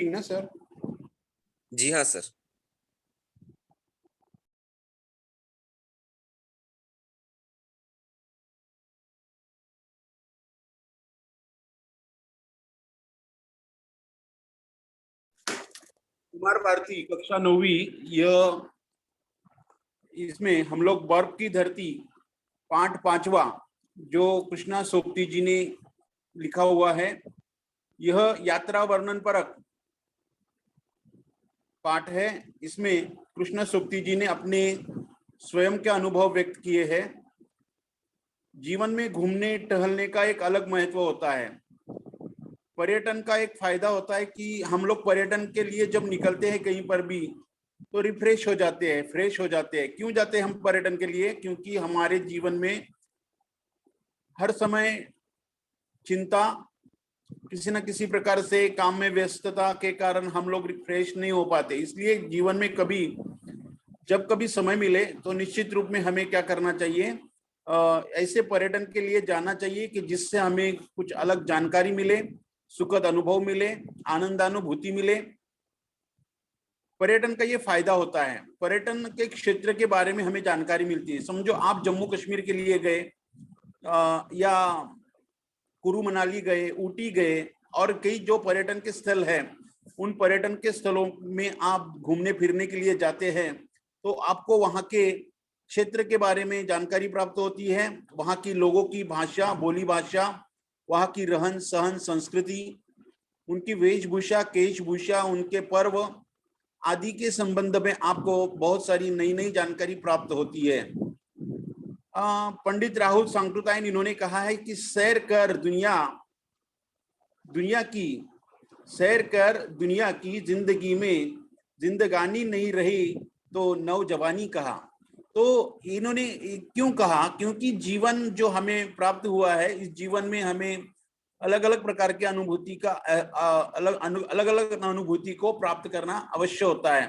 ना सर? जी हाँ सर। कुमार भारती कक्षा 9वीं। यह इसमें हम लोग बर्फ की धरती पाठ 5वां जो कृष्णा सोपती जी ने लिखा हुआ है, यह यात्रा वर्णन परक पाठ है। इसमें कृष्णा सोपती जी ने अपने स्वयं के अनुभव व्यक्त किए हैं। जीवन में घूमने टहलने का एक अलग महत्व होता है। पर्यटन का एक फायदा होता है कि हम लोग पर्यटन के लिए जब निकलते हैं कहीं पर भी तो रिफ्रेश हो जाते हैं, फ्रेश हो जाते हैं। क्यों जाते हैं हम पर्यटन के लिए? क्योंकि हमारे जीवन में हर समय चिंता, किसी न किसी प्रकार से काम में व्यस्तता के कारण हम लोग रिफ्रेश नहीं हो पाते। इसलिए जीवन में कभी जब कभी समय मिले तो निश्चित रूप में हमें क्या करना चाहिए, ऐसे पर्यटन के लिए जाना चाहिए कि जिससे हमें कुछ अलग जानकारी मिले, सुखद अनुभव मिले, आनंदानुभूति मिले। पर्यटन का ये फायदा होता है। पर्यटन के क्षेत्र के बारे में हमें जानकारी मिलती है। समझो आप जम्मू कश्मीर के लिए गए या कुल्लू मनाली गए, ऊटी गए, और कई जो पर्यटन के स्थल हैं, उन पर्यटन के स्थलों में आप घूमने फिरने के लिए जाते हैं तो आपको वहाँ के क्षेत्र के बारे में जानकारी प्राप्त होती है। वहाँ की लोगों की भाषा, बोली भाषा, वहाँ की रहन सहन, संस्कृति, उनकी वेशभूषा, केशभूषा, उनके पर्व आदि के संबंध में आपको बहुत सारी नई नई जानकारी प्राप्त होती है। पंडित राहुल सांकृत्यायन इन्होंने कहा है कि सैर कर दुनिया की, सैर कर दुनिया की, जिंदगी में जिंदगानी नहीं रही तो नौजवानी कहा। तो इन्होंने क्यों कहा? क्योंकि जीवन जो हमें प्राप्त हुआ है, इस जीवन में हमें अलग अलग प्रकार के अनुभूति का अलग अलग अनुभूति को प्राप्त करना अवश्य होता है।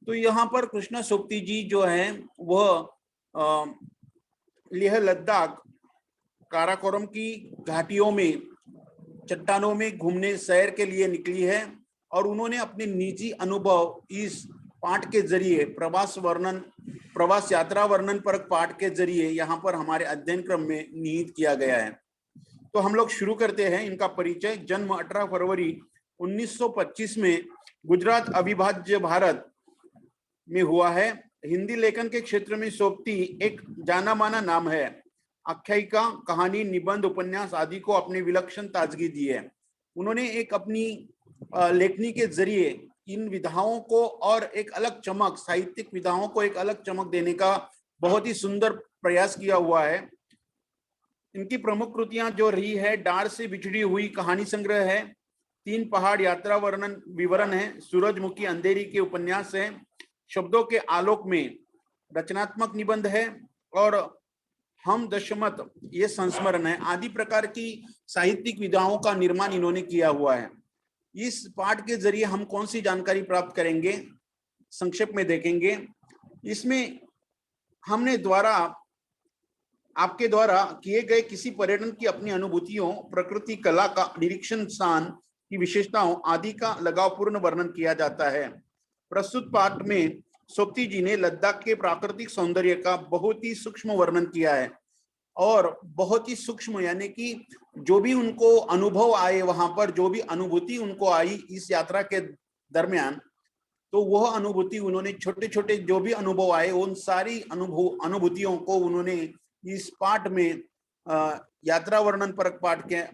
तो यहाँ पर कृष्णा सोपती जी जो है वह लेह लद्दाख, काराकोरम की घाटियों में, चट्टानों में घूमने सैर के लिए निकली है और उन्होंने अपने निजी अनुभव इस पाठ के जरिए, प्रवास यात्रा वर्णन परक पाठ के जरिए यहाँ पर हमारे अध्ययन क्रम में निहित किया गया है। तो हम लोग शुरू करते हैं इनका परिचय। जन्म 18 फरवरी 1925 में गुजरात अविभाज्य भारत में हुआ है। हिंदी लेखन के क्षेत्र में सोपती एक जाना माना नाम है। आख्यायिका, कहानी, निबंध, उपन्यास आदि को अपनी विलक्षण ताजगी दी है। उन्होंने एक अपनी लेखनी के जरिए इन विधाओं को और एक अलग चमक, साहित्यिक विधाओं को एक अलग चमक देने का बहुत ही सुंदर प्रयास किया हुआ है। इनकी प्रमुख कृतियां जो रही है, डार से बिछड़ी हुई कहानी संग्रह है, 3 पहाड़ यात्रा वर्णन विवरण है, सूरजमुखी अंधेरी के उपन्यास है, शब्दों के आलोक में रचनात्मक निबंध है, और हम दशमत ये संस्मरण है। आदि प्रकार की साहित्यिक विधाओं का निर्माण इन्होंने किया हुआ है। इस पाठ के जरिए हम कौन सी जानकारी प्राप्त करेंगे, संक्षेप में देखेंगे। इसमें हमने आपके द्वारा किए गए किसी पर्यटन की अपनी अनुभूतियों, प्रकृति, कला का निरीक्षण, स्थान की विशेषताओं आदि का लगावपूर्ण वर्णन किया जाता है। प्रस्तुत पाठ में सोपती जी ने लद्दाख के प्राकृतिक सौंदर्य का बहुत ही सूक्ष्म वर्णन किया है, और बहुत ही सूक्ष्म यानी कि जो भी उनको अनुभव आए, वहां पर जो भी अनुभूति उनको आई इस यात्रा के दरमियान, तो वह अनुभूति उन्होंने, छोटे छोटे जो भी अनुभव आए, उन सारी अनुभूतियों को उन्होंने इस पाठ में, यात्रा वर्णन परक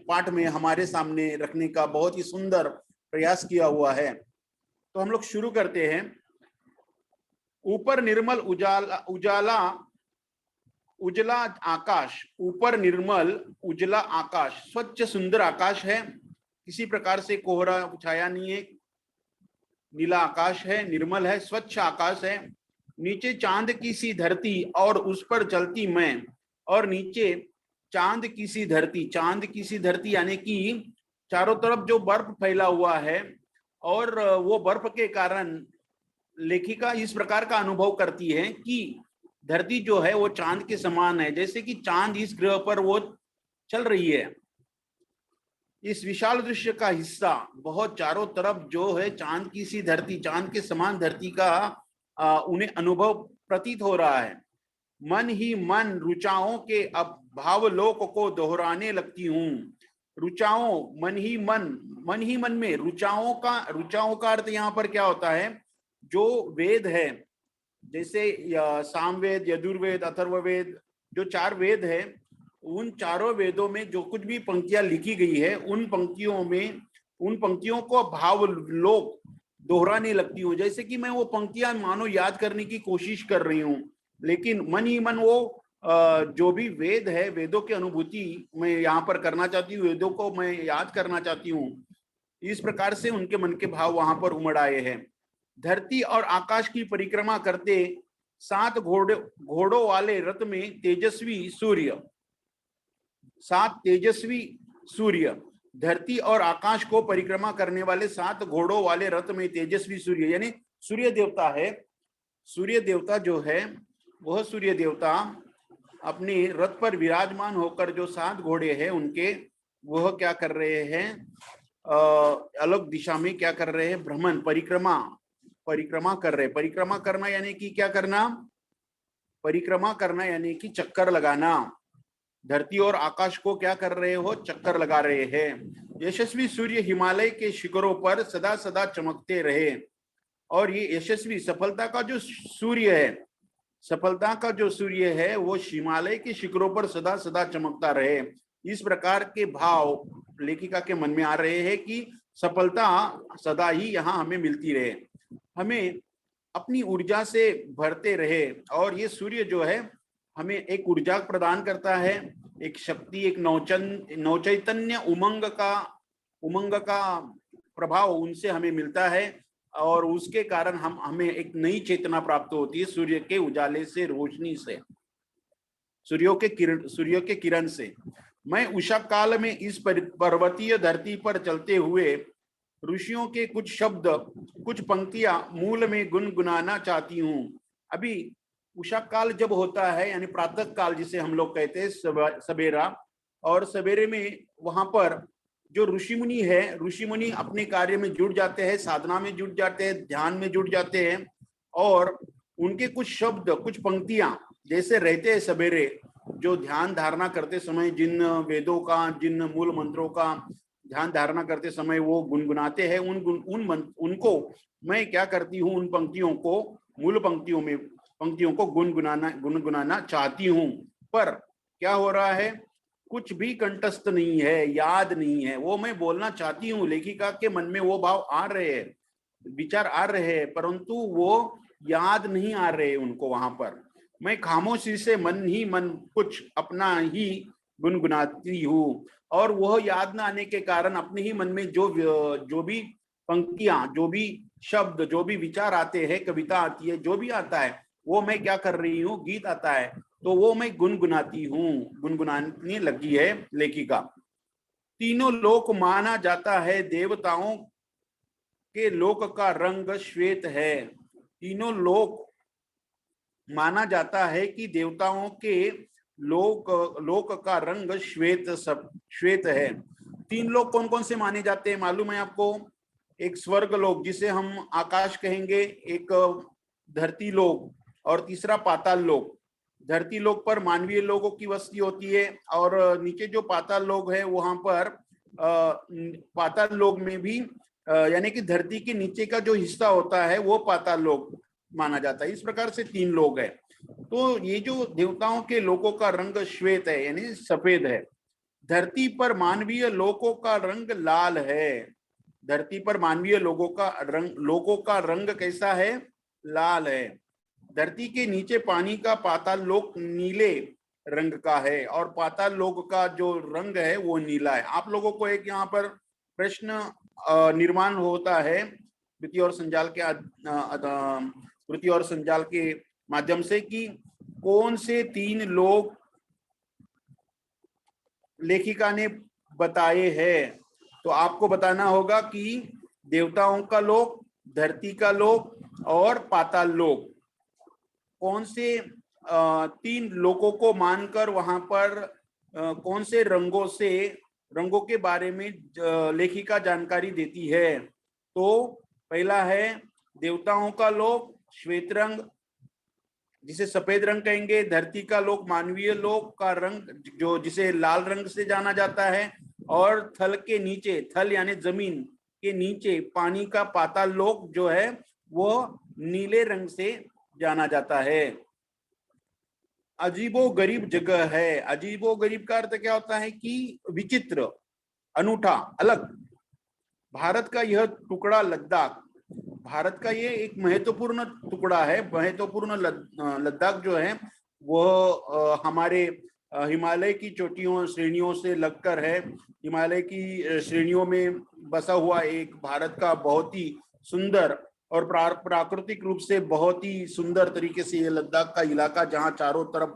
पाठ में हमारे सामने रखने का बहुत ही सुंदर प्रयास किया हुआ है। तो हम लोग शुरू करते हैं। ऊपर निर्मल उजला आकाश, ऊपर निर्मल उजला आकाश, स्वच्छ सुंदर आकाश है, किसी प्रकार से कोहरा छाया नहीं है, नीला आकाश है, निर्मल है, स्वच्छ आकाश है। नीचे चांद की सी धरती और उस पर चलती मैं, और नीचे चांद की सी धरती, चांद की सी धरती यानी कि चारों तरफ जो बर्फ फैला हुआ है, और वो बर्फ के कारण लेखिका इस प्रकार का अनुभव करती है कि धरती जो है वो चांद के समान है, जैसे कि चांद इस ग्रह पर वो चल रही है। इस विशाल दृश्य का हिस्सा बहुत चारों तरफ जो है चांद की सी धरती, चांद के समान धरती का उन्हें अनुभव प्रतीत हो रहा है। मन ही मन रुचाओं के अब भावलोक को दोहराने लगती हूँ। रुचाओं, मन ही मन में रुचाओं का अर्थ यहाँ पर क्या होता है? जो वेद है, जैसे सामवेद, यजुर्वेद, अथर्ववेद, जो 4 वेद है, उन चारों वेदों में जो कुछ भी पंक्तियां लिखी गई है, उन पंक्तियों को भावलोक दोहराने लगती हूँ। जैसे कि मैं वो पंक्तियां मानो याद करने की कोशिश कर रही हूँ, लेकिन मन ही मन वो जो भी वेद है, वेदों की अनुभूति मैं यहाँ पर करना चाहती हूँ, वेदों को मैं याद करना चाहती हूँ। इस प्रकार से उनके मन के भाव वहां पर उमड़ आए हैं। धरती और आकाश की परिक्रमा करते 7 घोड़ों वाले रथ में तेजस्वी सूर्य, 7 तेजस्वी सूर्य, धरती और आकाश को परिक्रमा करने वाले 7 घोड़ों वाले रथ में तेजस्वी सूर्य, यानी सूर्य देवता है। सूर्य देवता जो है, वह सूर्य देवता अपने रथ पर विराजमान होकर जो 7 घोड़े हैं उनके, वह क्या कर रहे हैं? अलग दिशा में क्या कर रहे हैं? भ्रमण, परिक्रमा कर रहे हैं। परिक्रमा करना यानी कि क्या करना? परिक्रमा करना यानी कि चक्कर लगाना। धरती और आकाश को क्या कर रहे हो? चक्कर लगा रहे हैं। यशस्वी सूर्य हिमालय के शिखरों पर सदा सदा चमकते रहे। और ये यशस्वी, सफलता का जो सूर्य है, सफलता का जो सूर्य है, वो हिमालय के शिखरों पर सदा सदा चमकता रहे। इस प्रकार के भाव लेखिका के मन में आ रहे हैं कि सफलता सदा ही यहाँ हमें मिलती रहे, हमें अपनी ऊर्जा से भरते रहे। और ये सूर्य जो है हमें एक ऊर्जा प्रदान करता है, एक शक्ति, एक नवचैतन्य, उमंग का प्रभाव उनसे हमें मिलता है, और उसके कारण हमें एक नई चेतना प्राप्त होती है सूर्य के उजाले से, रोशनी से, सूर्य के किरण से। मैं उषा काल में इस पर्वतीय धरती पर चलते हुए ऋषियों के कुछ शब्द, कुछ पंक्तियां मूल में गुनगुनाना चाहती हूँ। अभी उषा काल जब होता है, यानी प्रातः काल जिसे हम लोग कहते हैं, सवेरा, और सवेरे में वहां पर जो ऋषि मुनि है, ऋषि मुनि अपने कार्य में जुट जाते हैं, साधना में जुट जाते हैं, ध्यान में जुट जाते हैं, और उनके कुछ शब्द, कुछ पंक्तियां जैसे रहते हैं सवेरे, जो ध्यान धारणा करते समय जिन वेदों का, जिन मूल मंत्रों का ध्यान धारणा करते समय वो गुनगुनाते हैं, उनको मैं क्या करती हूँ? उन पंक्तियों को, मूल पंक्तियों को गुनगुनाना चाहती हूँ। पर क्या हो रहा है? कुछ भी कंठस्थ नहीं है, याद नहीं है। वो मैं बोलना चाहती हूँ, लेखिका के मन में वो भाव आ रहे हैं, विचार आ रहे हैं, परंतु वो याद नहीं आ रहे उनको। वहां पर मैं खामोशी से मन ही मन कुछ अपना ही गुनगुनाती हूँ, और वह याद न आने के कारण अपने ही मन में जो भी पंक्तियां, जो भी शब्द, जो भी विचार आते हैं, कविता आती है, जो भी आता है, वो मैं क्या कर रही हूँ? गीत आता है तो वो मैं गुनगुनाती हूँ, गुनगुनाने लगी है लेखिका। तीनों लोक माना जाता है देवताओं के लोक का रंग श्वेत है। तीनों लोक माना जाता है कि देवताओं के लोक का रंग श्वेत है। 3 लोक कौन कौन से माने जाते हैं मालूम है आपको? एक स्वर्ग लोक जिसे हम आकाश कहेंगे, एक धरती लोक, और तीसरा पाताल लोक। धरती लोक पर मानवीय लोगों की वस्ती होती है, और नीचे जो पाताल लोक है वहां पर पाताल लोक में भी यानी कि धरती के नीचे का जो हिस्सा होता है वो पाताल लोक माना जाता है। इस प्रकार से 3 लोक है। तो ये जो देवताओं के लोकों का रंग श्वेत है, यानी सफेद है। धरती पर मानवीय लोकों का रंग लाल है। धरती पर मानवीय लोकों का रंग कैसा है? लाल है। धरती के नीचे पानी का पाताल लोक नीले रंग का है, और पाताल लोक का जो रंग है वो नीला है। आप लोगों को एक यहाँ पर प्रश्न निर्माण होता है द्वितीय और संजाल के माध्यम से, कि कौन से 3 लोक लेखिका ने बताए हैं। तो आपको बताना होगा कि देवताओं का लोक, धरती का लोक और पाताल लोक, कौन से 3 लोकों को मानकर वहां पर कौन से रंगों से रंगों के बारे में लेखिका जानकारी देती है। तो पहला है देवताओं का लोक श्वेत रंग, जिसे सफेद रंग कहेंगे। धरती का लोक मानवीय लोक का रंग, जो जिसे लाल रंग से जाना जाता है। और थल के नीचे, थल यानी जमीन के नीचे पानी का पाताल लोक जो है वो नीले रंग से जाना जाता है। अजीबो गरीब जगह है। अजीबो गरीब का अर्थ क्या होता है कि विचित्र, अनूठा, अलग। भारत का यह टुकड़ा लद्दाख, भारत का ये एक महत्वपूर्ण टुकड़ा है। महत्वपूर्ण लद्दाख जो है वह हमारे हिमालय की चोटियों श्रेणियों से लगकर है। हिमालय की श्रेणियों में बसा हुआ एक भारत का बहुत ही सुंदर और प्राकृतिक रूप से बहुत ही सुंदर तरीके से ये लद्दाख का इलाका, जहां चारों तरफ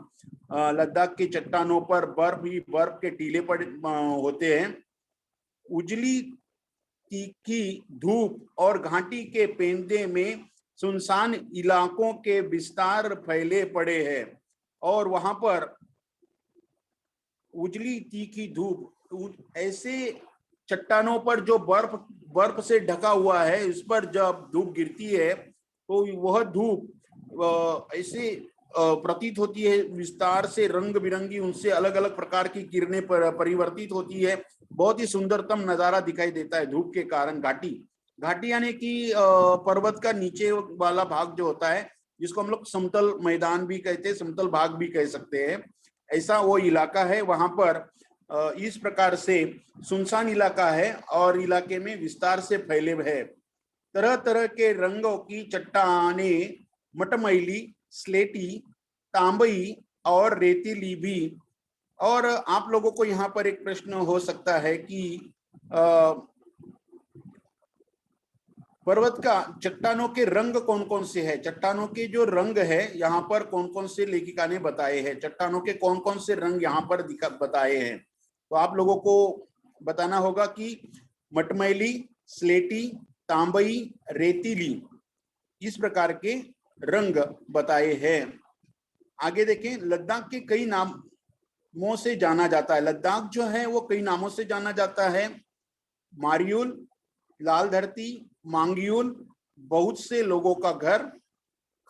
लद्दाख की चट्टानों पर बर्फ ही बर्फ के टीले पड़े होते हैं। उजली तीखी धूप और घाटी के पेंदे में सुनसान इलाकों के विस्तार फैले पड़े हैं। और वहां पर उजली तीखी धूप, ऐसे चट्टानों पर जो बर्फ से ढका हुआ है, इस पर जब धूप गिरती है तो वह धूप ऐसे प्रतीत होती है, विस्तार से रंग बिरंगी उनसे अलग अलग प्रकार की किरणें परिवर्तित होती है। बहुत ही सुंदरतम नजारा दिखाई देता है धूप के कारण। घाटी यानी कि पर्वत का नीचे वाला भाग जो होता है, जिसको हम लोग समतल मैदान भी कहते हैं, समतल भाग भी कह सकते हैं, ऐसा वो इलाका है। वहां पर इस प्रकार से सुनसान इलाका है और इलाके में विस्तार से फैले है। तरह तरह के रंगों की चट्टाने, मटमैली, स्लेटी, तांबई और रेतीली भी। और आप लोगों को यहाँ पर एक प्रश्न हो सकता है कि पर्वत का चट्टानों के रंग कौन कौन से हैं। चट्टानों के जो रंग है यहाँ पर कौन कौन से लेखिका ने बताए हैं, चट्टानों के कौन कौन से रंग यहाँ पर बताए हैं, तो आप लोगों को बताना होगा कि मटमैली, स्लेटी, तांबई, रेतीली, इस प्रकार के रंग बताए हैं। आगे देखें, लद्दाख के कई नामों से जाना जाता है। लद्दाख जो है वो कई नामों से जाना जाता है। मारियुल, लाल धरती, मांगयुल, बहुत से लोगों का घर,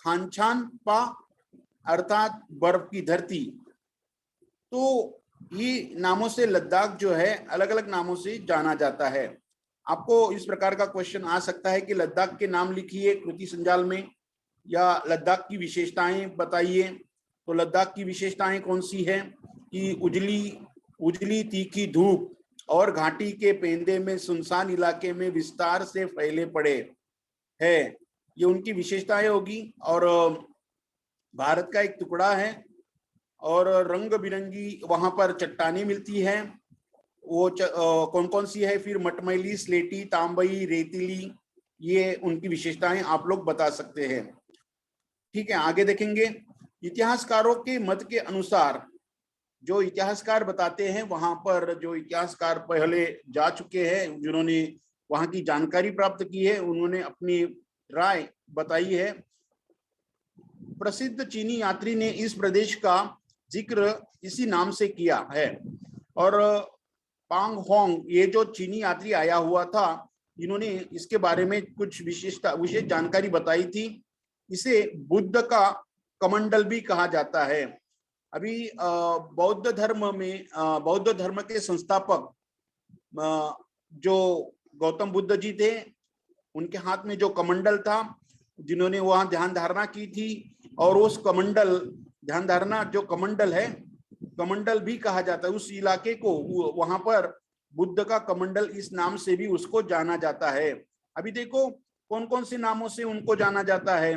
खानचानपा अर्थात बर्फ की धरती। तो ये नामों से लद्दाख जो है अलग अलग नामों से जाना जाता है। आपको इस प्रकार का क्वेश्चन आ सकता है कि लद्दाख के नाम लिखिए कृति संजाल में, या लद्दाख की विशेषताएं बताइए। तो लद्दाख की विशेषताएं कौन सी है कि उजली तीखी धूप और घाटी के पेंदे में सुनसान इलाके में विस्तार से फैले पड़े है, ये उनकी विशेषताएं होगी। और भारत का एक टुकड़ा है और रंग बिरंगी वहां पर चट्टानें मिलती हैं। वो कौन कौन सी है फिर, मटमैली, स्लेटी, तांबई, रेतीली, ये उनकी विशेषताएं आप लोग बता सकते हैं। ठीक है, आगे देखेंगे। इतिहासकारों के मत के अनुसार, जो इतिहासकार बताते हैं, वहां पर जो इतिहासकार पहले जा चुके हैं, जिन्होंने वहां की जानकारी प्राप्त की है, उन्होंने अपनी राय बताई है। प्रसिद्ध चीनी यात्री ने इस प्रदेश का जिक्र इसी नाम से किया है। और पांग होंग, ये जो चीनी यात्री आया हुआ था, इन्होंने इसके बारे में कुछ विशेष जानकारी बताई थी। इसे बुद्ध का कमंडल भी कहा जाता है। अभी बौद्ध धर्म में बौद्ध धर्म के संस्थापक जो गौतम बुद्ध जी थे, उनके हाथ में जो कमंडल था, जिन्होंने वहां ध्यान धारणा की थी, और उस कमंडल, ध्यान धारणा जो कमंडल है, कमंडल भी कहा जाता है उस इलाके को। वहां पर बुद्ध का कमंडल, इस नाम से भी उसको जाना जाता है। अभी देखो कौन कौन से नामों से उनको जाना जाता है।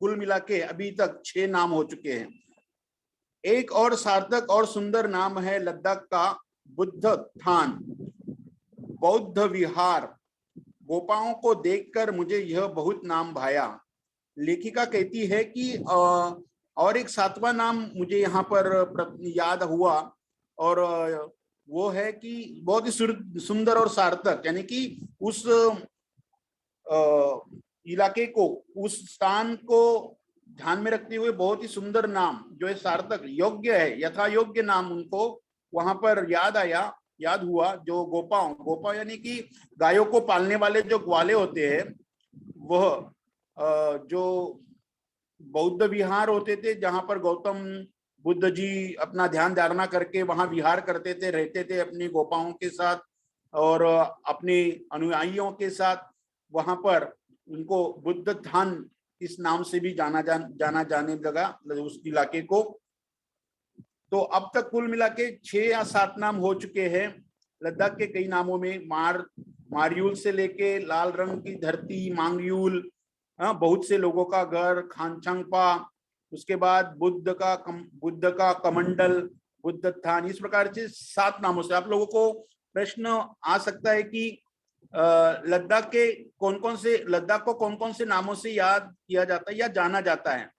कुल मिला के अभी तक 6 नाम हो चुके हैं। एक और सार्थक और सुंदर नाम है लद्दाख का बुद्ध थान, बौद्ध विहार। गोपाओं को देखकर मुझे यह बहुत नाम भाया। लेखिका कहती है कि और एक 7वां नाम मुझे यहाँ पर याद हुआ, और वो है कि बहुत ही सुंदर और सार्थक, यानी कि उस इलाके को, उस स्थान को ध्यान में रखते हुए बहुत ही सुंदर नाम जो है, सार्थक, योग्य है, यथा योग्य नाम उनको वहां पर याद आया। याद हुआ, जो गोपा यानी कि गायों को पालने वाले जो ग्वाले होते हैं, वह जो बौद्ध विहार होते थे जहां पर गौतम बुद्ध जी अपना ध्यान धारणा करके वहां विहार करते थे, रहते थे अपनी गोपाओं के साथ और अपने अनुयायियों के साथ। वहां पर उनको बुद्ध थान इस नाम से भी जाना जाने लगा उस इलाके को। तो अब तक कुल मिला के 6 या 7 नाम हो चुके हैं लद्दाख के। कई नामों में मारयूल से लेके लाल रंग की धरती, मांगयूल, बहुत से लोगों का घर, खानचांगपा, उसके बाद बुद्ध का कमंडल, बुद्ध थान, इस प्रकार से 7 नामों से। आप लोगों को प्रश्न आ सकता है कि लद्दाख को कौन कौन से नामों से याद किया जाता है या जाना जाता है।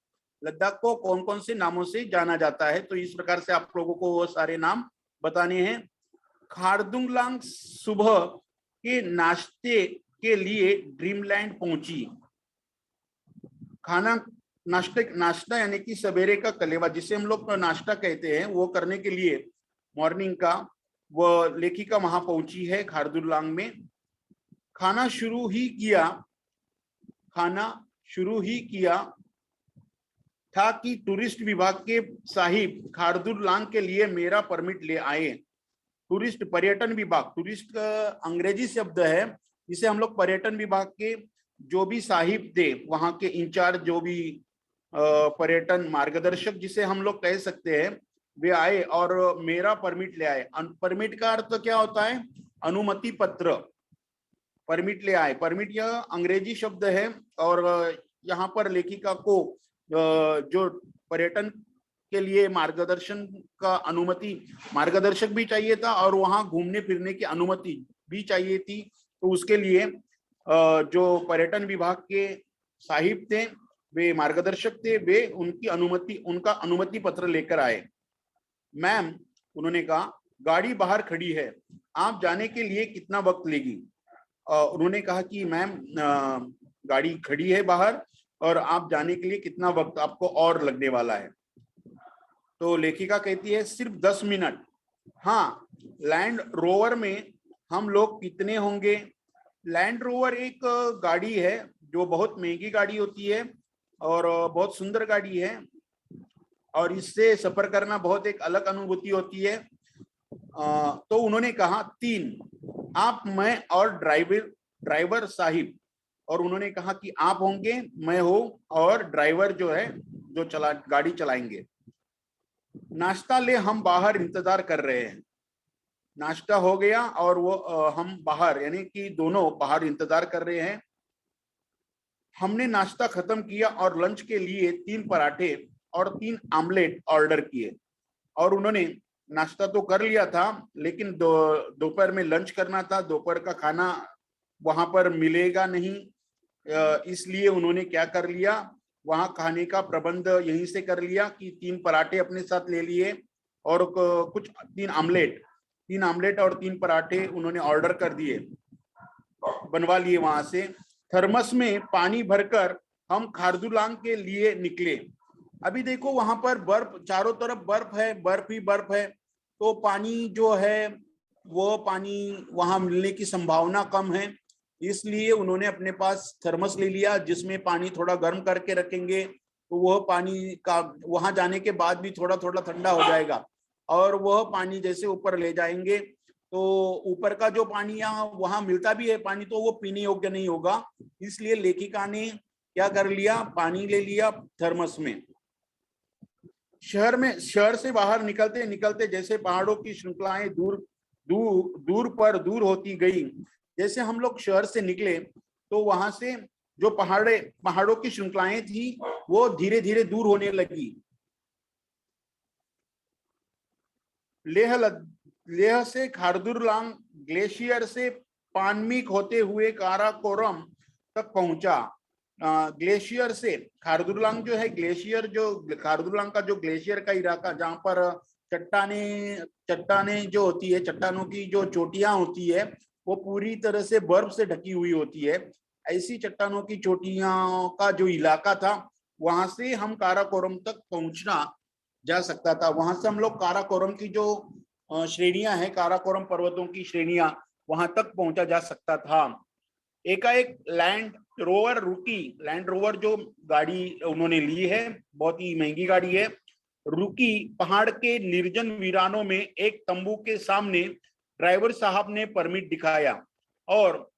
लद्दाख को कौन कौन से नामों से जाना जाता है, तो इस प्रकार से आप लोगों को वो सारे नाम बताने हैं। खारदुंगलांग सुबह के नाश्ते के लिए ड्रीमलैंड पहुंची। नाश्ता यानी कि सवेरे का कलेवा, जिसे हम लोग नाश्ता कहते हैं, वो करने के लिए मॉर्निंग का वो लेखिका वहां पहुंची है खारदुंगलांग में। खाना शुरू ही किया था कि टूरिस्ट विभाग के साहिब खारदुंगलांग के लिए मेरा परमिट ले आए। टूरिस्ट पर्यटन विभाग, टूरिस्ट का अंग्रेजी शब्द है, जिसे हम लोग पर्यटन विभाग के जो भी साहिब थे, वहां के इंचार्ज, जो भी पर्यटन मार्गदर्शक जिसे हम लोग कह सकते हैं, वे आए और मेरा परमिट ले आए। परमिट का अर्थ क्या होता है? अनुमति पत्र। परमिट ले आए, परमिट यह अंग्रेजी शब्द है और यहाँ पर लेखिका को जो पर्यटन के लिए मार्गदर्शन का मार्गदर्शक भी चाहिए था और वहां घूमने फिरने की अनुमति भी चाहिए थी। तो उसके लिए जो पर्यटन विभाग के साहिब थे, वे मार्गदर्शक थे, वे उनका अनुमति पत्र लेकर आए। मैम, उन्होंने कहा, गाड़ी बाहर खड़ी है, आप जाने के लिए कितना वक्त लेगी? उन्होंने कहा कि मैम, गाड़ी खड़ी है बाहर और आप जाने के लिए कितना वक्त आपको और लगने वाला है? तो लेखिका कहती है, सिर्फ 10 मिनट। हाँ, लैंड रोवर में हम लोग कितने होंगे? लैंड रोवर एक गाड़ी है जो बहुत महंगी गाड़ी होती है और बहुत सुंदर गाड़ी है और इससे सफर करना बहुत एक अलग अनुभूति होती है। तो उन्होंने कहा 3, आप, मैं और ड्राइवर साहिब। और उन्होंने कहा कि आप होंगे, मैं हूं और ड्राइवर जो है जो गाड़ी चलाएंगे। नाश्ता ले, हम बाहर इंतजार कर रहे हैं। नाश्ता हो गया और वो हम बाहर यानी कि दोनों बाहर इंतजार कर रहे हैं। हमने नाश्ता खत्म किया और लंच के लिए 3 पराठे और 3 आमलेट ऑर्डर किए। और उन्होंने नाश्ता तो कर लिया था, लेकिन दोपहर में लंच करना था। दोपहर का खाना वहां पर मिलेगा नहीं, इसलिए उन्होंने क्या कर लिया, वहां खाने का प्रबंध यहीं से कर लिया कि 3 पराठे अपने साथ ले लिए और कुछ 3 आमलेट और 3 पराठे उन्होंने ऑर्डर कर दिए, बनवा लिए वहां से। थर्मस में पानी भरकर हम खारदुंगलांग के लिए निकले। अभी देखो वहां पर बर्फ, चारों तरफ बर्फ है, बर्फ ही बर्फ है, तो पानी जो है वो पानी वहां मिलने की संभावना कम है, इसलिए उन्होंने अपने पास थर्मस ले लिया जिसमें पानी थोड़ा गर्म करके रखेंगे, तो वह पानी का वहां जाने के बाद भी थोड़ा थोड़ा ठंडा हो जाएगा और वह पानी जैसे ऊपर ले जाएंगे तो ऊपर का जो पानी यहाँ वहां मिलता भी है पानी, तो वो पीने योग्य नहीं होगा, इसलिए लेखिका ने क्या कर लिया, पानी ले लिया थर्मस में। शहर से बाहर निकलते निकलते जैसे पहाड़ों की श्रृंखलाएं दूर होती गई। जैसे हम लोग शहर से निकले तो वहां से जो पहाड़ों की श्रृंखलाएं थी वो धीरे धीरे दूर होने लगी। लेह से खारदुंगलांग ग्लेशियर से पानमिक होते हुए काराकोरम तक पहुंचा। ग्लेशियर से खारदुंगलांग जो है, ग्लेशियर जो खारदुंगलांग का जो ग्लेशियर का इलाका जहां पर चट्टाने जो होती है, चट्टानों की जो चोटियां होती है वो पूरी तरह से बर्फ से ढकी हुई होती है, ऐसी चट्टानों की चोटियां का जो इलाका था वहां से हम काराकोरम तक पहुंचना जा सकता था। वहां से हम लोग काराकोरम की जो श्रेणियां हैं, काराकोरम पर्वतों की श्रेणियां, वहां तक पहुंचा जा सकता था। एकाएक लैंड रोवर रुकी। लैंड रोवर जो गाड़ी उन्होंने ली है, बहुत ही महंगी गाड़ी है, रुकी पहाड़ के निर्जन वीरानों में एक तंबू के सामने। ड्राइवर साहब ने परमिट दिखाया, और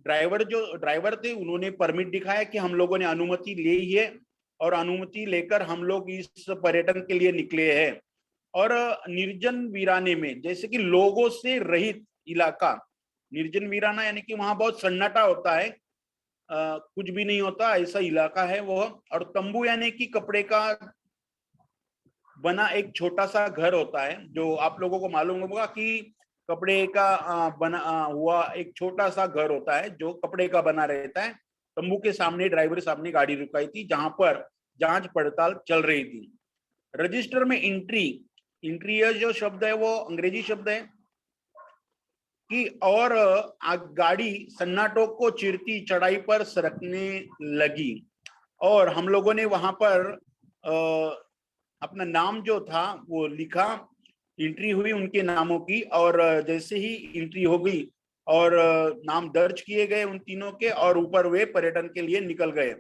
ड्राइवर थे, उन्होंने परमिट दिखाया कि हम लोगों ने अनुमति ली है और अनुमति लेकर हम लोग इस पर्यटन के लिए निकले हैं। और निर्जन वीराने में, जैसे कि लोगों से रहित इलाका, निर्जन वीराना यानी कि वहां बहुत सन्नाटा होता है, कुछ भी नहीं होता, ऐसा इलाका है वो। और तंबू यानी कि कपड़े का बना एक छोटा सा घर होता है, जो आप लोगों को मालूम होगा कि कपड़े का बना हुआ एक छोटा सा घर होता है जो कपड़े का बना रहता है। तंबू के सामने ड्राइवर साहब ने गाड़ी रुकाई थी, जहां पर जांच पड़ताल चल रही थी। रजिस्टर में एंट्री, एंट्री जो शब्द है वो अंग्रेजी शब्द है कि, और गाड़ी सन्नाटों को चिरती चढ़ाई पर सरकने लगी, और हम लोगों ने वहां पर अपना नाम जो था वो लिखा, एंट्री हुई उनके नामों की, और जैसे ही एंट्री हो गई और नाम दर्ज किए गए उन तीनों के, और ऊपर वे पर्यटन के लिए निकल गए।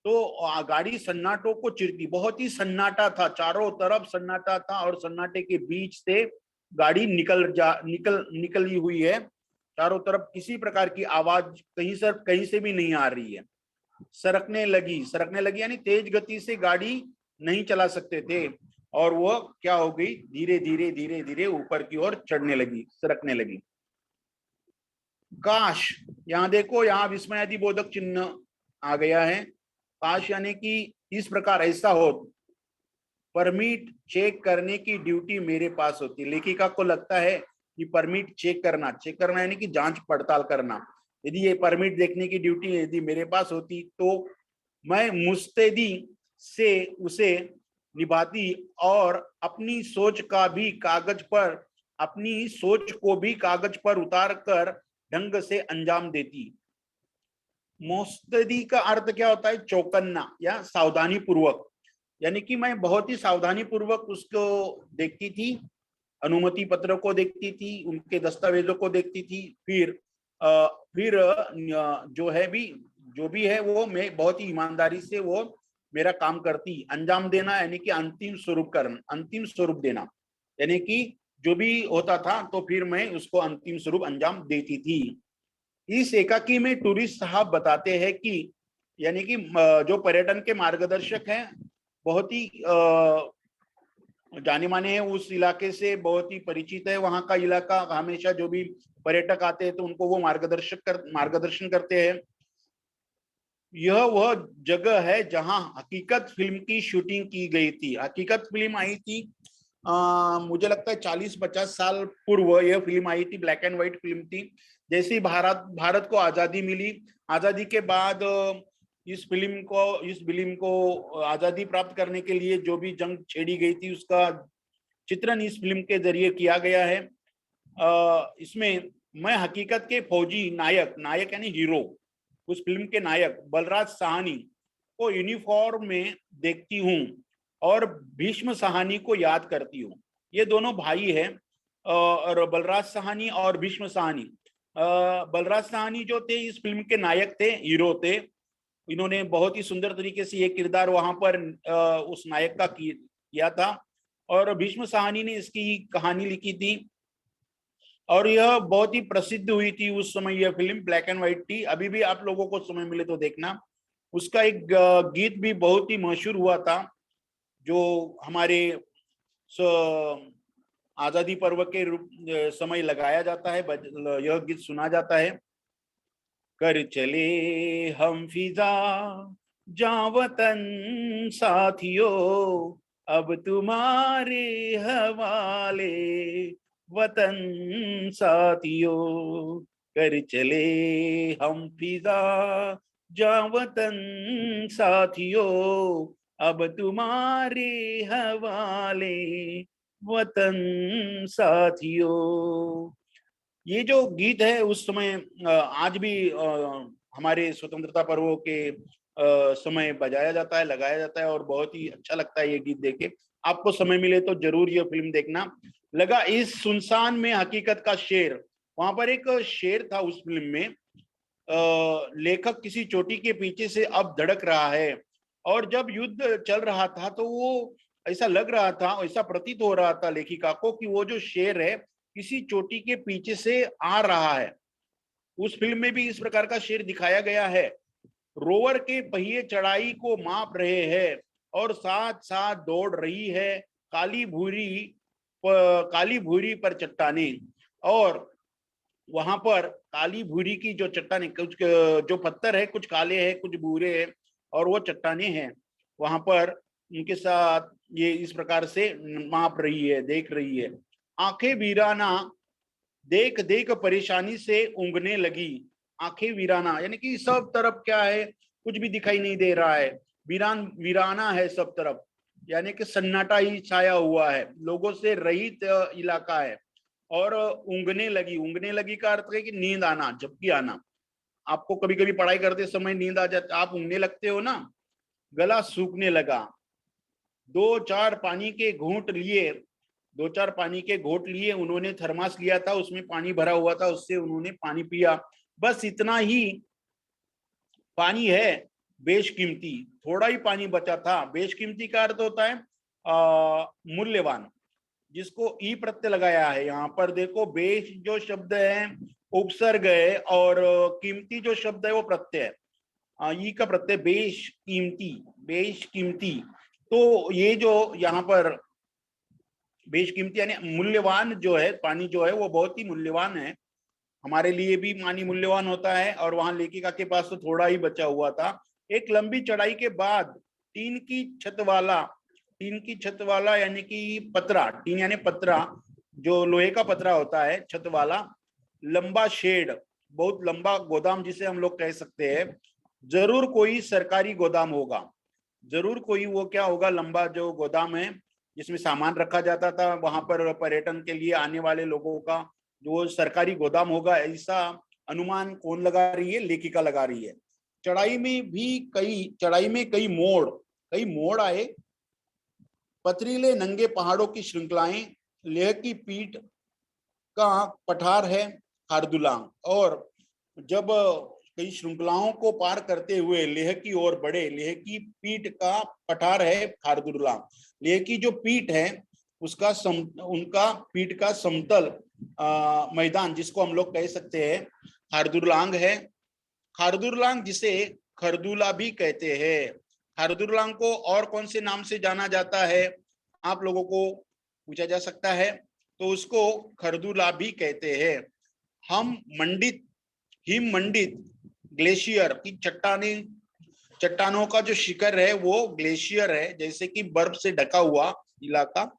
तो गाड़ी सन्नाटों को चिरती, बहुत ही सन्नाटा था, चारों तरफ सन्नाटा था, और सन्नाटे के बीच से गाड़ी निकली हुई है। चारों तरफ किसी प्रकार की आवाज कहीं से भी नहीं आ रही है। सरकने लगी यानी तेज गति से गाड़ी नहीं चला सकते थे, और वो क्या हो गई, धीरे धीरे ऊपर की ओर चढ़ने लगी, सरकने लगी। काश, यहाँ देखो, यहाँ विस्मयादि बोधक चिन्ह आ गया है। काश यानी कि इस प्रकार ऐसा हो, परमिट चेक करने की ड्यूटी मेरे पास होती। लेखिका को लगता है कि परमिट चेक करना यानी कि जांच पड़ताल करना, यदि ये परमिट देखने की ड्यूटी यदि मेरे पास होती तो मैं मुस्तैदी से उसे निभाती, और अपनी सोच को भी कागज पर उतार कर ढंग से अंजाम देती। मुस्तैदी का अर्थ क्या होता है, चौकन्ना या सावधानी पूर्वक, यानी कि मैं बहुत ही सावधानी पूर्वक उसको देखती थी, अनुमति पत्र को देखती थी, उनके दस्तावेजों को देखती थी, फिर जो भी है वो मैं बहुत ही ईमानदारी से वो मेरा काम करती। अंजाम देना यानी कि अंतिम स्वरूप देना, यानी कि जो भी होता था तो फिर मैं उसको अंतिम स्वरूप अंजाम देती थी। इस एकाकी में टूरिस्ट साहब बताते हैं कि, यानी कि जो पर्यटन के मार्गदर्शक हैं, बहुत ही जाने माने हैं, उस इलाके से बहुत ही परिचित है, वहां का इलाका, हमेशा जो भी पर्यटक आते हैं तो उनको वो मार्गदर्शन करते हैं। यह वह जगह है जहां हकीकत फिल्म की शूटिंग की गई थी। हकीकत फिल्म आई थी, मुझे लगता है 40-50 साल पूर्व यह फिल्म आई थी, ब्लैक एंड व्हाइट फिल्म थी। जैसे ही भारत को आजादी मिली, आजादी के बाद इस फिल्म को आजादी प्राप्त करने के लिए जो भी जंग छेड़ी गई थी उसका चित्रण इस फिल्म के जरिए किया गया है। इसमें मैं हकीकत के फौजी नायक यानी हीरो, उस फिल्म के नायक बलराज साहनी को यूनिफॉर्म में देखती हूँ, और भीष्म साहनी को याद करती हूँ। ये दोनों भाई हैं, और बलराज साहनी और भीष्म साहनी। बलराज साहनी जो थे इस फिल्म के नायक थे, हीरो थे। इन्होंने बहुत ही सुंदर तरीके से ये किरदार वहां पर उस नायक का किया था, और भीष्म साहनी ने इसकी कहानी लिखी थी, और यह बहुत ही प्रसिद्ध हुई थी उस समय। यह फिल्म ब्लैक एंड व्हाइट थी, अभी भी आप लोगों को समय मिले तो देखना। उसका एक गीत भी बहुत ही मशहूर हुआ था, जो हमारे आजादी पर्व के समय लगाया जाता है, यह गीत सुना जाता है। कर चले हम फिजा जा वतन साथियों, अब तुम्हारे हवाले वतन साथियों। कर चले हम फिजा जा वतन साथियों, अब तुम्हारे हवाले वतन साथियों। ये जो गीत है उस समय आज भी हमारे स्वतंत्रता पर्वों के समय बजाया जाता है, लगाया जाता है, और बहुत ही अच्छा लगता है ये गीत देखे। आपको समय मिले तो जरूर ये फिल्म देखना। लगा इस सुनसान में हकीकत का शेर। वहां पर एक शेर था उस फिल्म में। लेखक किसी चोटी के पीछे से अब धड़क रहा है, और जब युद्ध चल रहा था तो वो ऐसा लग रहा था, ऐसा प्रतीत हो रहा था लेखिका को कि वो जो शेर है किसी चोटी के पीछे से आ रहा है। उस फिल्म में भी इस प्रकार का शेर दिखाया गया है। रोवर के पहिए चढ़ाई को माप रहे हैं और साथ साथ दौड़ रही है काली भूरी काली भूरी पर चट्टाने। और वहां पर काली भूरी की जो चट्टाने, कुछ जो पत्थर है कुछ काले हैं कुछ भूरे हैं, और वो चट्टाने हैं वहां पर उनके साथ ये इस प्रकार से माप रही है, देख रही है। आंखें वीराना देख देख परेशानी से ऊँघने लगी। आंखें वीराना यानी कि सब तरफ क्या है, कुछ भी दिखाई नहीं दे रहा है, वीराना है सब तरफ, यानी कि सन्नाटा ही छाया हुआ है, लोगों से रहित इलाका है। और ऊँघने लगी का अर्थ है कि नींद आना, झपकी आना। आपको कभी कभी पढ़ाई करते समय नींद आ जाती, आप ऊँघने लगते हो ना। गला सूखने लगा। दो चार पानी के घूंट लिए, दो चार पानी के घोट लिए उन्होंने, थर्मास लिया था उसमें पानी भरा हुआ था, उससे उन्होंने पानी पिया। बस इतना ही पानी है बेशकीमती, थोड़ा ही पानी बचा था। बेशकीमती का अर्थ होता है मूल्यवान, जिसको ई प्रत्यय लगाया है यहाँ पर। देखो बेश जो शब्द है उपसर्ग है, और कीमती जो शब्द है वो प्रत्यय है। ई का प्रत्यय बेश कीमती, बेश कीमती। तो ये जो यहाँ पर बेशकीमती यानी मूल्यवान जो है, पानी जो है वो बहुत ही मूल्यवान है, हमारे लिए भी पानी मूल्यवान होता है। और वहां लेखिका के पास तो थोड़ा ही बचा हुआ था। एक लंबी चढ़ाई के बाद टीन की छत वाला, टीन की छत वाला यानी कि पतरा, टीन यानी पतरा, जो लोहे का पतरा होता है, छत वाला लंबा शेड, बहुत लंबा गोदाम जिसे हम लोग कह सकते हैं। जरूर कोई सरकारी गोदाम होगा, जरूर कोई वो क्या होगा, लंबा जो गोदाम है जिसमें सामान रखा जाता था वहां पर पर्यटन के लिए आने वाले लोगों का, जो सरकारी गोदाम होगा, ऐसा अनुमान कौन लगा रही है, लेखिका लगा रही है। चढ़ाई में कई मोड़ आए। पथरीले नंगे पहाड़ों की श्रृंखलाएं, लेह की पीठ का पठार है खारदुलांग। और जब कई श्रृंखलाओं को पार करते हुए लेह की ओर बढ़े, लेह की पीठ का पठार है खारदुलांग। लेह की जो पीठ है उसका उनका पीठ का समतल मैदान, जिसको हम लोग कह सकते हैं खारदुलांग है। खारदुलांग जिसे खरदुला भी कहते हैं। खारदुलांग को और कौन से नाम से जाना जाता है, आप लोगों को पूछा जा सकता है, तो उसको खरदुला भी कहते हैं। हम मंडित हिम मंडित ग्लेशियर की चट्टानों का जो शिखर है वो ग्लेशियर है, जैसे कि बर्फ से ढका हुआ इलाका।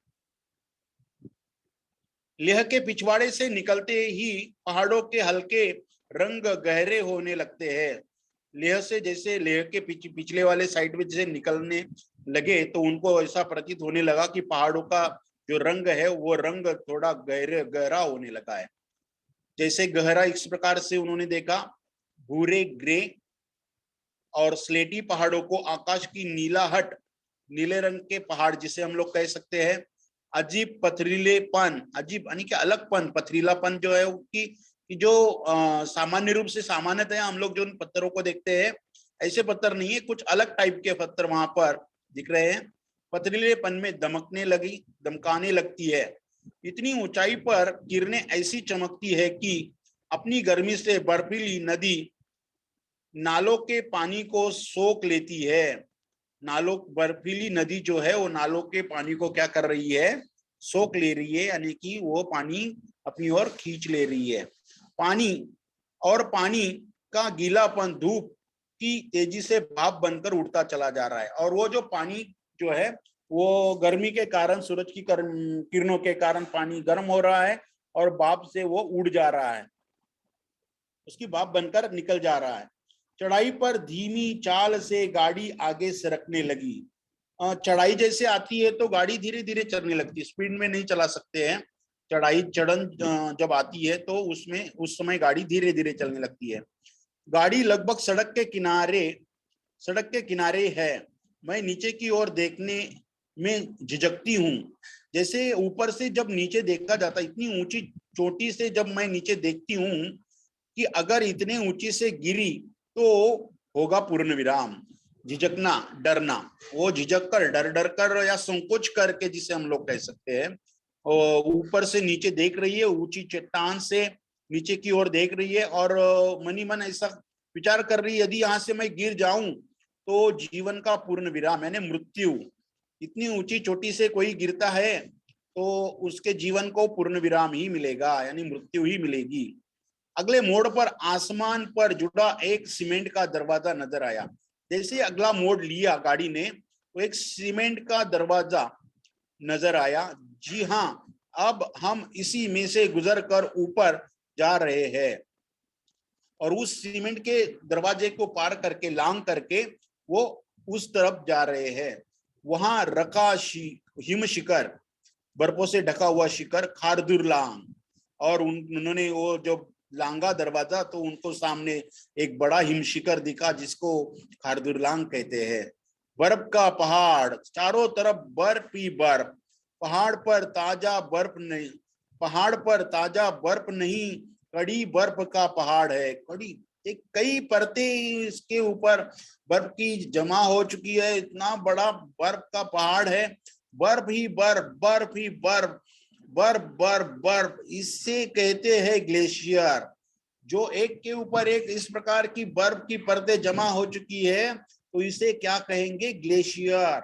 लेह के पिछवाड़े से निकलते ही पहाड़ों के हल्के रंग गहरे होने लगते हैं। लेह से जैसे लेह के पिछले वाले साइड में जैसे निकलने लगे तो उनको ऐसा प्रतीत होने लगा कि पहाड़ों का जो रंग है वो रंग थोड़ा गहरा होने लगा है। जैसे गहरा इस प्रकार से उन्होंने देखा, भूरे ग्रे और स्लेटी पहाड़ों को आकाश की नीलाहट, नीले रंग के पहाड़ जिसे हम लोग कह सकते हैं। अजीब पथरीलेपन, अजीब यानी कि अलगपन, पथरीलापन जो है कि जो सामान्य रूप से सामान्यतः हम लोग जो पत्थरों को देखते हैं ऐसे पत्थर नहीं है, कुछ अलग टाइप के पत्थर वहां पर दिख रहे हैं। पथरीलेपन में दमकाने लगती है। इतनी ऊंचाई पर किरणें ऐसी चमकती है कि अपनी गर्मी से बर्फीली नदी नालों के पानी को सोख लेती है। नालों, बर्फीली नदी जो है वो नालों के पानी को क्या कर रही है, सोख ले रही है, यानी कि वो पानी अपनी ओर खींच ले रही है। पानी का गीलापन धूप की तेजी से भाप बनकर उड़ता चला जा रहा है। और वो जो पानी जो है वो गर्मी के कारण, सूरज की किरणों के कारण पानी गर्म हो रहा है और भाप से वो उड़ जा रहा है, उसकी भाप बनकर निकल जा रहा है। चढ़ाई पर धीमी चाल से गाड़ी आगे सरकने लगी। चढ़ाई जैसे आती है तो गाड़ी धीरे धीरे चलने लगती है, स्पीड में नहीं चला सकते हैं। चढ़न जब आती है तो उसमें उस समय गाड़ी धीरे धीरे चलने लगती है। गाड़ी लगभग सड़क के किनारे है। मैं नीचे की ओर देखने में झिझकती हूँ। जैसे ऊपर से जब नीचे देखा जाता, इतनी ऊंची चोटी से जब मैं नीचे देखती हूँ कि अगर इतने ऊंची से गिरी तो होगा पूर्ण विराम। झिझकना, डरना, वो झिझक कर, डर डर कर या संकोच करके जिसे हम लोग कह सकते हैं, ऊपर से नीचे देख रही है, ऊंची चट्टान से नीचे की ओर देख रही है और मनी मन ऐसा विचार कर रही है, यदि यहाँ से मैं गिर जाऊं तो जीवन का पूर्ण विराम यानी मृत्यु। इतनी ऊंची चोटी से कोई गिरता है तो उसके जीवन को पूर्ण विराम ही मिलेगा, यानी मृत्यु ही मिलेगी। अगले मोड़ पर आसमान पर जुड़ा एक सीमेंट का दरवाजा नजर आया। जैसे अगला मोड़ लिया गाड़ी ने तो एक सीमेंट का दरवाजा नजर आया। जी हाँ, अब हम इसी में से गुजर कर ऊपर जा रहे हैं और उस सीमेंट के दरवाजे को पार करके, लांग करके वो उस तरफ जा रहे हैं। वहां रका हिम शिखर, बर्फों से ढका हुआ शिखर खारदुरलांग, और उन्होंने वो जो लांगा दरवाजा तो उनको सामने एक बड़ा हिम शिखर दिखा जिसको खारदुरलांग कहते हैं। बर्फ का पहाड़, चारों तरफ बर्फ ही बर्फ, पहाड़ पर ताजा बर्फ नहीं, पहाड़ पर ताजा बर्फ नहीं, कड़ी बर्फ का पहाड़ है। कड़ी, एक कई परतें इसके ऊपर बर्फ की जमा हो चुकी है, इतना बड़ा बर्फ का पहाड़ है। बर्फ ही बर्फ, बर्फ ही बर्फ, बर्फ बर्फ बर्फ, इससे कहते हैं ग्लेशियर। जो एक के ऊपर एक इस प्रकार की बर्फ की परतें जमा हो चुकी है तो इसे क्या कहेंगे? ग्लेशियर।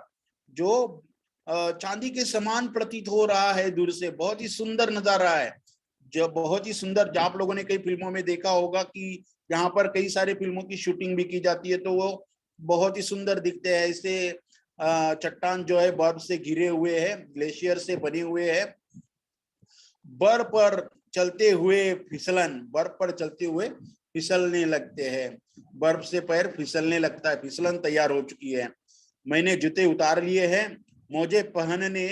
जो चांदी के समान प्रतीत हो रहा है दूर से, बहुत ही सुंदर नजारा है, जो बहुत ही सुंदर। जो आप लोगों ने कई फिल्मों में देखा होगा कि यहाँ पर कई सारे फिल्मों की शूटिंग भी की जाती है तो वो बहुत ही सुंदर दिखते हैं। इसे चट्टान जो है बर्फ से घिरे हुए है, ग्लेशियर से बने हुए है। बर्फ पर चलते हुए फिसलन, बर्फ पर चलते हुए फिसलने लगते हैं, बर्फ से पैर फिसलने लगता है, फिसलन तैयार हो चुकी है। मैंने जूते उतार लिए हैं, मोजे पहनने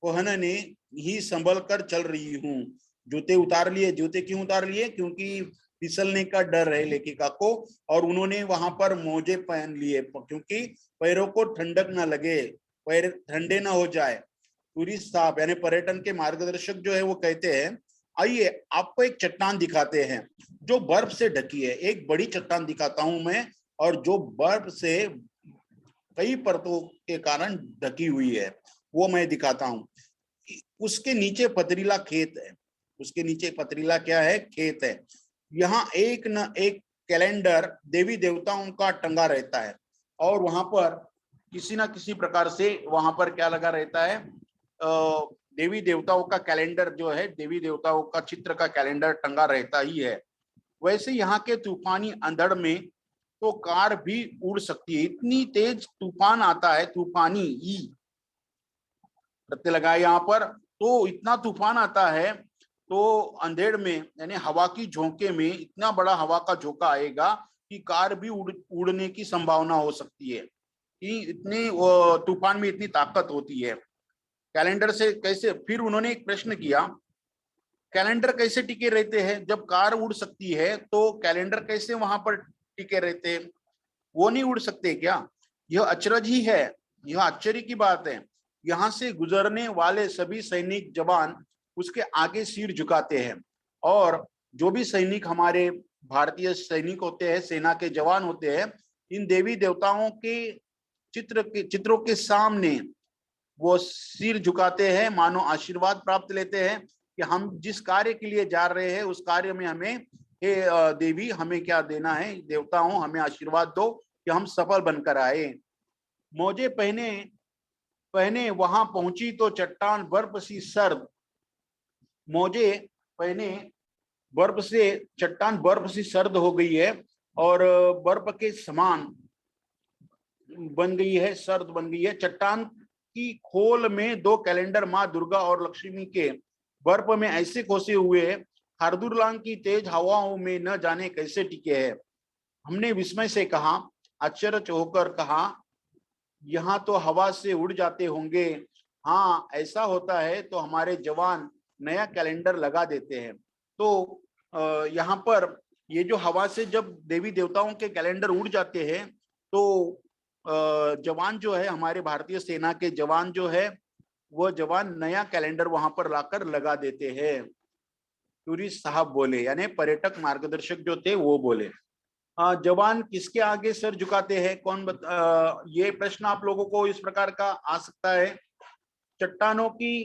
पहनने ही संभल कर चल रही हूँ। जूते उतार लिए, जूते क्यों उतार लिए? क्योंकि फिसलने का डर है लेखिका को, और उन्होंने वहां पर मोजे पहन लिए क्योंकि पैरों को ठंडक ना लगे, पैर ठंडे ना हो जाए। टूरिस्ट साहब यानी पर्यटन के मार्गदर्शक जो है वो कहते हैं, आइए आपको एक चट्टान दिखाते हैं जो बर्फ से ढकी है। एक बड़ी चट्टान दिखाता हूं मैं, और जो बर्फ से कई परतों के कारण ढकी हुई है, वो मैं दिखाता हूं। उसके नीचे पथरीला खेत है, उसके नीचे पथरीला क्या है? खेत है। यहाँ एक न एक कैलेंडर देवी देवताओं का टंगा रहता है, और वहां पर किसी ना किसी प्रकार से वहां पर क्या लगा रहता है? देवी देवताओं का कैलेंडर जो है, देवी देवताओं का चित्र का कैलेंडर टंगा रहता ही है। वैसे यहाँ के तूफानी अंधड़ में तो कार भी उड़ सकती है, इतनी तेज तूफान आता है, तूफानी ई प्रत्यय लगाए यहाँ पर, तो इतना तूफान आता है तो अंधेड़ में यानी हवा की झोंके में इतना बड़ा हवा का झोंका आएगा कि कार भी उड़ने की संभावना हो सकती है, कि इतनी तूफान में इतनी ताकत होती है। कैलेंडर से कैसे, फिर उन्होंने एक प्रश्न किया, कैलेंडर कैसे टिके रहते हैं? जब कार उड़ सकती है तो कैलेंडर कैसे वहां पर टिके रहते हैं? वो नहीं उड़ सकते क्या? यह अचरज ही है, यह आश्चर्य की बात है। यहाँ से गुजरने वाले सभी सैनिक जवान उसके आगे सिर झुकाते हैं, और जो भी सैनिक हमारे भारतीय सैनिक होते हैं, सेना के जवान होते हैं, इन देवी देवताओं के चित्रों के सामने वो सिर झुकाते हैं, मानो आशीर्वाद प्राप्त लेते हैं कि हम जिस कार्य के लिए जा रहे हैं उस कार्य में हमें, हे देवी हमें क्या देना है, देवताओं हमें आशीर्वाद दो कि हम सफल बनकर आए। मोजे पहने पहने वहां पहुंची तो चट्टान बर्फ सी सर्द, मोजे पहने बर्फ से चट्टान बर्फ सी सर्द हो गई है और बर्फ के समान बन गई है, सर्द बन गई है। चट्टान की खोल में दो कैलेंडर माँ दुर्गा और लक्ष्मी के बर्फ में ऐसे खोसे हुए खारदुरलांग की तेज हवाओं में न जाने कैसे टिके हैं। हमने विस्मय से कहा, आश्चर्य होकर कहा, यहाँ तो हवा से उड़ जाते होंगे। हाँ ऐसा होता है तो हमारे जवान नया कैलेंडर लगा देते हैं। तो यहाँ पर ये जो हवा से जब देवी देवताओं के कैलेंडर उड़ जाते हैं तो जवान जो है, हमारे भारतीय सेना के जवान जो है, वो जवान नया कैलेंडर वहां पर लाकर लगा देते हैं। टूरिस्ट साहब बोले, यानी पर्यटक मार्गदर्शक जो थे वो बोले। जवान किसके आगे सर झुकाते हैं, ये प्रश्न आप लोगों को इस प्रकार का आ सकता है। चट्टानों की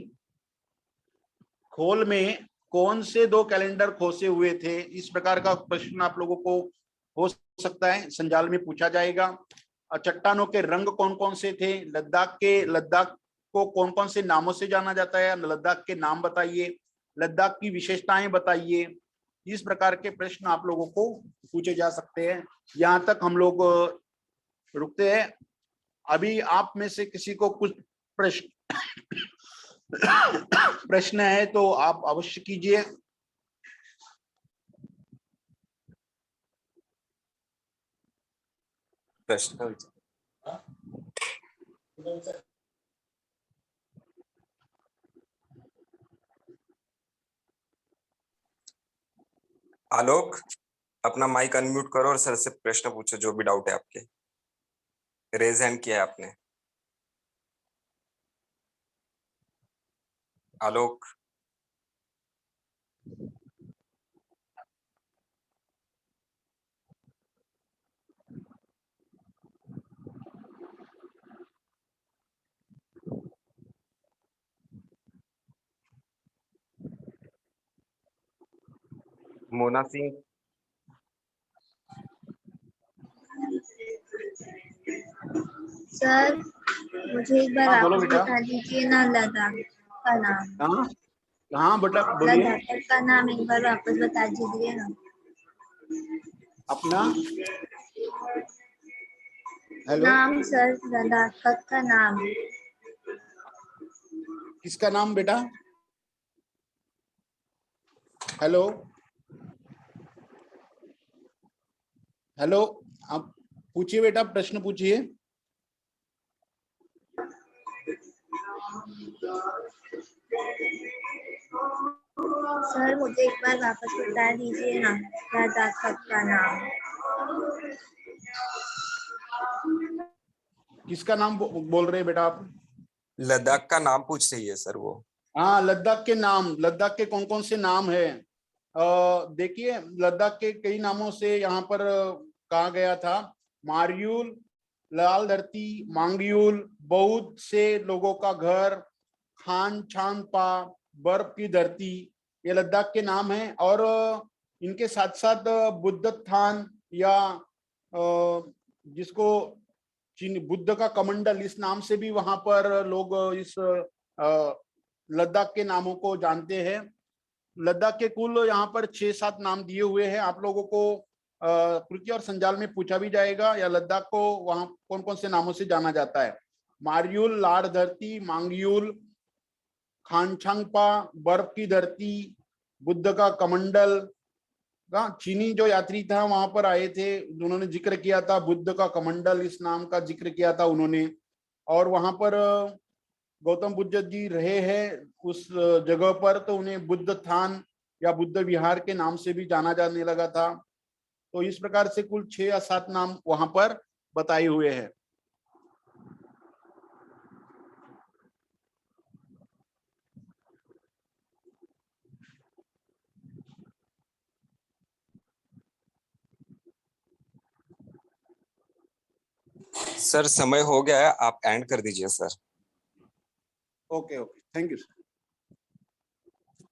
खोल में कौन से दो कैलेंडर खोसे हुए थे, इस प्रकार का प्रश्न आप लोगों को हो सकता है, संजाल में पूछा जाएगा। चट्टानों के रंग कौन कौन से थे, लद्दाख को कौन कौन से नामों से जाना जाता है, लद्दाख के नाम बताइए, लद्दाख की विशेषताएं बताइए। इस प्रकार के प्रश्न आप लोगों को पूछे जा सकते हैं। यहाँ तक हम लोग रुकते हैं। अभी आप में से किसी को कुछ प्रश्न है तो आप अवश्य कीजिए। प्रश्न आलोक, अपना माइक अनम्यूट करो और सर से प्रश्न पूछो, जो भी डाउट है आपके। रेज हैंड किया है आपने। आलोक, मोना सिंह, सर मुझे एक बार हाँ, बोलो वापस बेटा। बता दीजिए ना लद्दाख का नाम। हाँ हाँ बेटा बोलिए। लद्दाख का नाम एक बार वापस बता दीजिए ना। अपना हेलो, नाम सर, लद्दाख का नाम। किसका नाम बेटा? हेलो हेलो, आप पूछिए बेटा, प्रश्न पूछिए। सर मुझे एक बार वापस बता दीजिए ना, लद्दाख का नाम। किसका नाम बोल रहे हैं बेटा आप? लद्दाख का नाम पूछ रही है सर वो। हाँ, लद्दाख के नाम, लद्दाख के कौन कौन से नाम है? देखिए, लद्दाख के कई नामों से यहाँ पर कहा गया था। मारयूल, लाल धरती, मांगयूल, बहुत से लोगों का घर, खान छानपा, बर्फ की धरती, ये लद्दाख के नाम हैं। और इनके साथ साथ बुद्धस्थान, या जिसको चीन बुद्ध का कमंडल, इस नाम से भी वहां पर लोग इस लद्दाख के नामों को जानते हैं। लद्दाख के कुल यहाँ पर 6-7 नाम दिए हुए हैं। आप लोगों को कृति और संजाल में पूछा भी जाएगा, या लद्दाख को वहां कौन कौन से नामों से जाना जाता है। मारयूल, लाल धरती, मांगयूल, खानछांगपा, बर्फ की धरती, बुद्ध का कमंडल। चीनी जो यात्री था वहां पर आए थे, उन्होंने जिक्र किया था बुद्ध का कमंडल, इस नाम का जिक्र किया था उन्होंने। और वहां पर गौतम बुद्ध जी रहे हैं उस जगह पर, तो उन्हें बुद्ध स्थान या बुद्ध विहार के नाम से भी जाना जाने लगा था। तो इस प्रकार से कुल 6 या 7 नाम वहां पर बताए हुए हैं। सर समय हो गया है, आप एंड कर दीजिए sir. Okay okay, thank you sir.